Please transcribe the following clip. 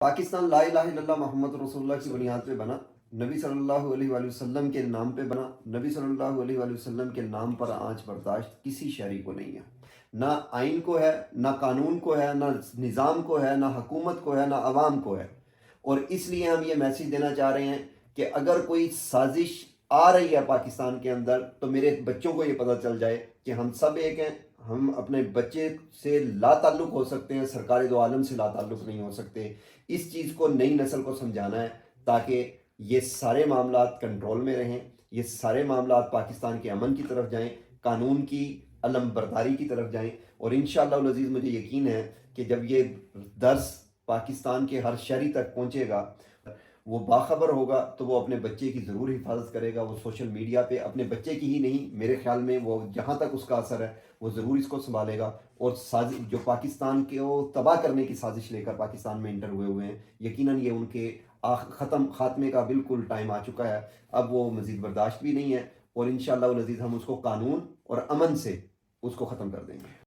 پاکستان لا الہ الا اللہ محمد رسول اللہ کی بنیاد پہ بنا، نبی صلی اللہ علیہ وآلہ وسلم کے نام پہ بنا، نبی صلی اللہ علیہ وآلہ وسلم کے نام پر آنچ برداشت کسی شہری کو نہیں ہے، نہ آئین کو ہے، نہ قانون کو ہے، نہ نظام کو ہے، نہ حکومت کو ہے، نہ عوام کو ہے۔ اور اس لیے ہم یہ میسیج دینا چاہ رہے ہیں کہ اگر کوئی سازش آ رہی ہے پاکستان کے اندر تو میرے بچوں کو یہ پتہ چل جائے کہ ہم سب ایک ہیں، ہم اپنے بچے سے لا تعلق ہو سکتے ہیں، سرکار دو عالم سے لا تعلق نہیں ہو سکتے۔ اس چیز کو نئی نسل کو سمجھانا ہے تاکہ یہ سارے معاملات کنٹرول میں رہیں، یہ سارے معاملات پاکستان کے امن کی طرف جائیں، قانون کی علم برداری کی طرف جائیں۔ اور انشاءاللہ العزیز مجھے یقین ہے کہ جب یہ درس پاکستان کے ہر شہری تک پہنچے گا، وہ باخبر ہوگا تو وہ اپنے بچے کی ضرور حفاظت کرے گا۔ وہ سوشل میڈیا پہ اپنے بچے کی ہی نہیں، میرے خیال میں وہ جہاں تک اس کا اثر ہے وہ ضرور اس کو سنبھالے گا۔ اور جو پاکستان کے وہ تباہ کرنے کی سازش لے کر پاکستان میں انٹر ہوئے ہیں، یقیناً یہ ان کے خاتمے کا بالکل ٹائم آ چکا ہے۔ اب وہ مزید برداشت بھی نہیں ہے، اور انشاءاللہ العزیز ہم اس کو قانون اور امن سے اس کو ختم کر دیں گے۔